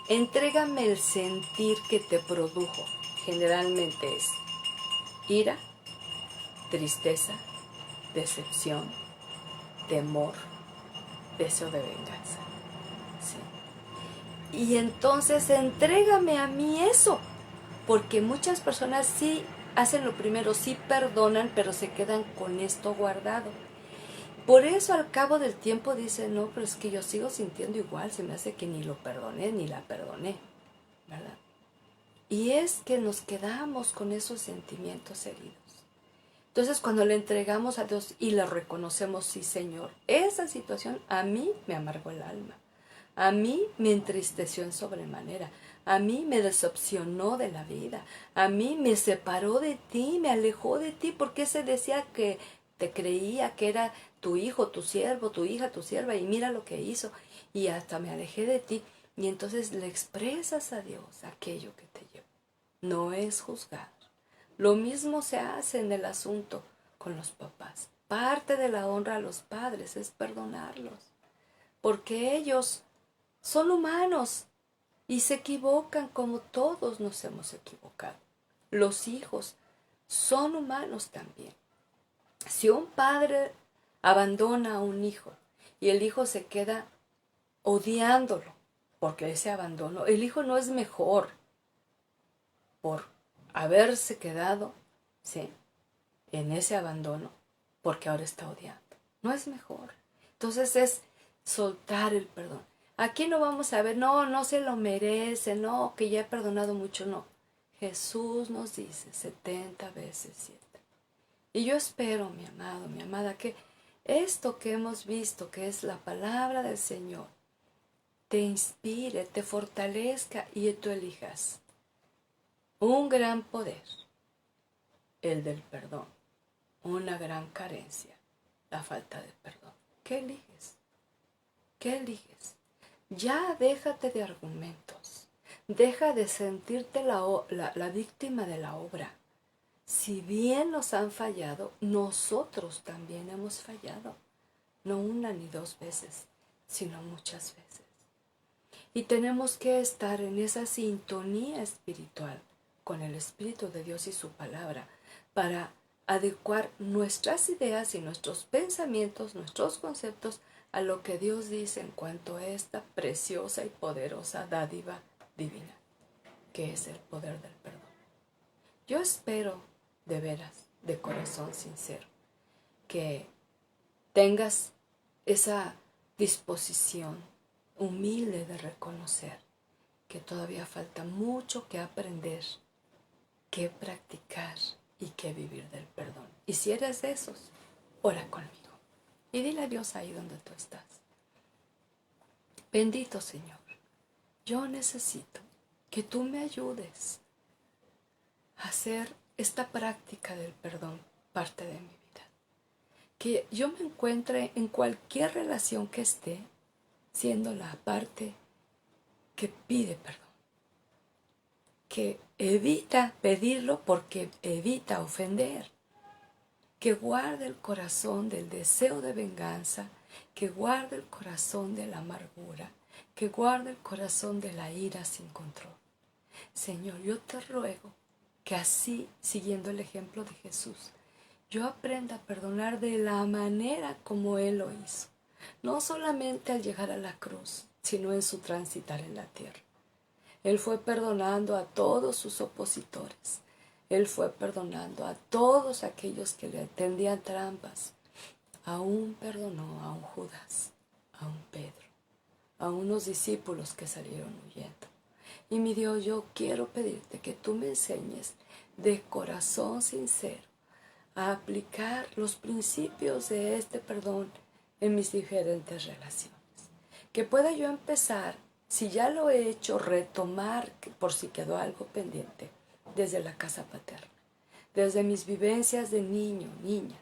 Entrégame el sentir que te produjo. Generalmente es ira, tristeza, decepción, temor, deseo de venganza. ¿Sí? Y entonces entrégame a mí eso. Porque muchas personas sí hacen lo primero, sí perdonan, pero se quedan con esto guardado. Por eso al cabo del tiempo dicen, no, pero es que yo sigo sintiendo igual, se me hace que ni lo perdoné, ni la perdoné, ¿verdad? Y es que nos quedamos con esos sentimientos heridos. Entonces cuando le entregamos a Dios y le reconocemos, sí Señor, esa situación a mí me amargó el alma, a mí me entristeció en sobremanera, a mí me decepcionó de la vida, a mí me separó de ti, me alejó de ti, porque se decía que te creía que era tu hijo, tu siervo, tu hija, tu sierva, y mira lo que hizo, y hasta me alejé de ti. Y entonces le expresas a Dios aquello que te llevó. No es juzgar. Lo mismo se hace en el asunto con los papás. Parte de la honra a los padres es perdonarlos, porque ellos son humanos y se equivocan como todos nos hemos equivocado. Los hijos son humanos también. Si un padre abandona a un hijo y el hijo se queda odiándolo porque ese abandono, el hijo no es mejor por haberse quedado, ¿sí?, en ese abandono, porque ahora está odiando. No es mejor. Entonces es soltar el perdón. Aquí no vamos a ver, no se lo merece, no, que ya he perdonado mucho, no. Jesús nos dice 70 veces 7. Y yo espero, mi amado, mi amada, que esto que hemos visto, que es la palabra del Señor, te inspire, te fortalezca y tú elijas un gran poder, el del perdón, una gran carencia, la falta de perdón. ¿Qué eliges? ¿Qué eliges? Ya déjate de argumentos, deja de sentirte la víctima de la obra. Si bien nos han fallado, nosotros también hemos fallado, no una ni dos veces, sino muchas veces. Y tenemos que estar en esa sintonía espiritual con el Espíritu de Dios y su palabra para adecuar nuestras ideas y nuestros pensamientos, nuestros conceptos a lo que Dios dice en cuanto a esta preciosa y poderosa dádiva divina, que es el poder del perdón. Yo espero, de veras, de corazón sincero, que tengas esa disposición humilde de reconocer que todavía falta mucho que aprender, que practicar y que vivir del perdón. Y si eres de esos, ora conmigo y dile a Dios ahí donde tú estás. Bendito Señor, yo necesito que tú me ayudes a hacer esta práctica del perdón parte de mi vida. Que yo me encuentre en cualquier relación que esté, siendo la parte que pide perdón, que evita pedirlo porque evita ofender, que guarde el corazón del deseo de venganza, que guarde el corazón de la amargura, que guarde el corazón de la ira sin control. Señor, yo te ruego que así, siguiendo el ejemplo de Jesús, yo aprenda a perdonar de la manera como Él lo hizo. No solamente al llegar a la cruz, sino en su transitar en la tierra. Él fue perdonando a todos sus opositores. Él fue perdonando a todos aquellos que le tendían trampas. Aún perdonó a un Judas, a un Pedro, a unos discípulos que salieron huyendo. Y mi Dios, yo quiero pedirte que tú me enseñes de corazón sincero a aplicar los principios de este perdón en mis diferentes relaciones. Que pueda yo empezar, si ya lo he hecho, retomar, por si quedó algo pendiente, desde la casa paterna, desde mis vivencias de niño, niña,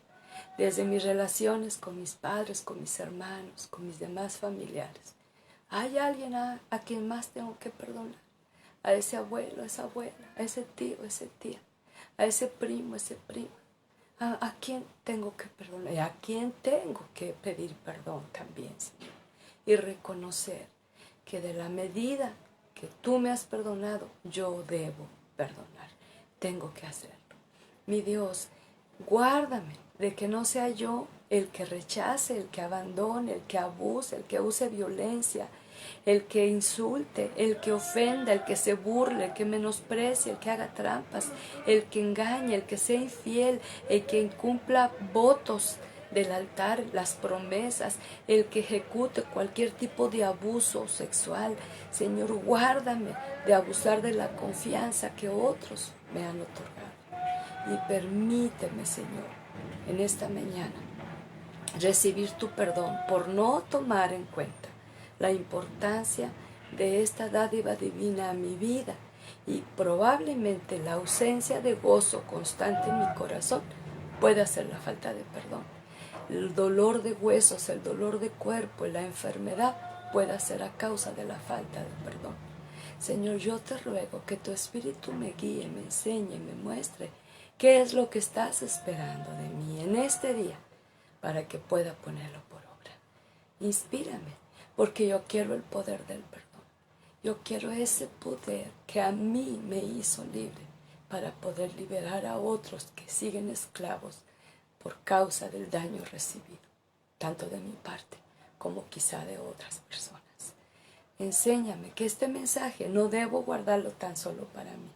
desde mis relaciones con mis padres, con mis hermanos, con mis demás familiares. ¿Hay alguien a quien más tengo que perdonar? A ese abuelo, a esa abuela, a ese tío, a esa tía, a ese primo, a ese primo. ¿A quién tengo que perdonar? ¿Y a quién tengo que pedir perdón también, Señor? Y reconocer que de la medida que tú me has perdonado, yo debo perdonar. Tengo que hacerlo. Mi Dios, guárdame de que no sea yo el que rechace, el que abandone, el que abuse, el que use violencia, el que insulte, el que ofenda, el que se burle, el que menosprecie, el que haga trampas, el que engañe, el que sea infiel, el que incumpla votos del altar, las promesas, el que ejecute cualquier tipo de abuso sexual. Señor, guárdame de abusar de la confianza que otros me han otorgado. Y permíteme, Señor, en esta mañana recibir tu perdón por no tomar en cuenta la importancia de esta dádiva divina a mi vida y probablemente la ausencia de gozo constante en mi corazón pueda ser la falta de perdón. El dolor de huesos, el dolor de cuerpo y la enfermedad pueda ser a causa de la falta de perdón. Señor, yo te ruego que tu Espíritu me guíe, me enseñe, me muestre qué es lo que estás esperando de mí en este día para que pueda ponerlo por obra. Inspírame, porque yo quiero el poder del perdón. Yo quiero ese poder que a mí me hizo libre para poder liberar a otros que siguen esclavos por causa del daño recibido, tanto de mi parte como quizá de otras personas. Enséñame que este mensaje no debo guardarlo tan solo para mí,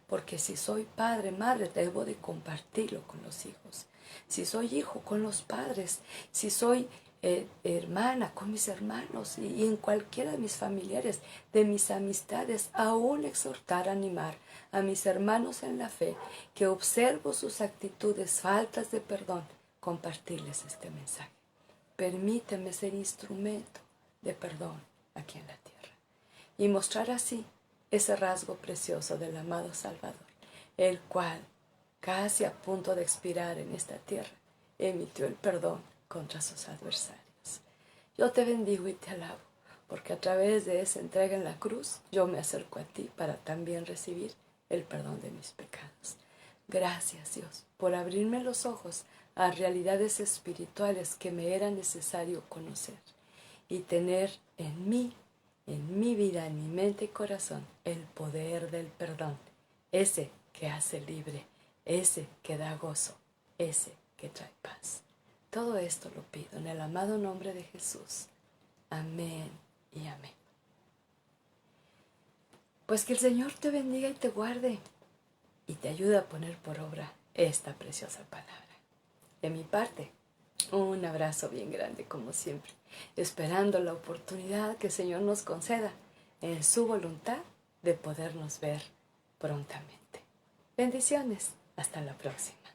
porque si soy padre, madre, debo de compartirlo con los hijos. Si soy hijo, con los padres. Si soy hermana, con mis hermanos y en cualquiera de mis familiares, de mis amistades, aún exhortar, animar a mis hermanos en la fe, que observo sus actitudes, faltas de perdón, compartirles este mensaje. Permíteme ser instrumento de perdón aquí en la tierra y mostrar así ese rasgo precioso del amado Salvador, el cual, casi a punto de expirar en esta tierra, emitió el perdón contra sus adversarios. Yo te bendigo y te alabo, porque a través de esa entrega en la cruz, yo me acerco a ti para también recibir el perdón de mis pecados. Gracias, Dios, por abrirme los ojos a realidades espirituales que me era necesario conocer y tener en mí, en mi vida, en mi mente y corazón, el poder del perdón, ese que hace libre, ese que da gozo, ese que trae paz. Todo esto lo pido en el amado nombre de Jesús. Amén y amén. Pues que el Señor te bendiga y te guarde y te ayude a poner por obra esta preciosa palabra. De mi parte, un abrazo bien grande como siempre, esperando la oportunidad que el Señor nos conceda en su voluntad de podernos ver prontamente. Bendiciones, hasta la próxima.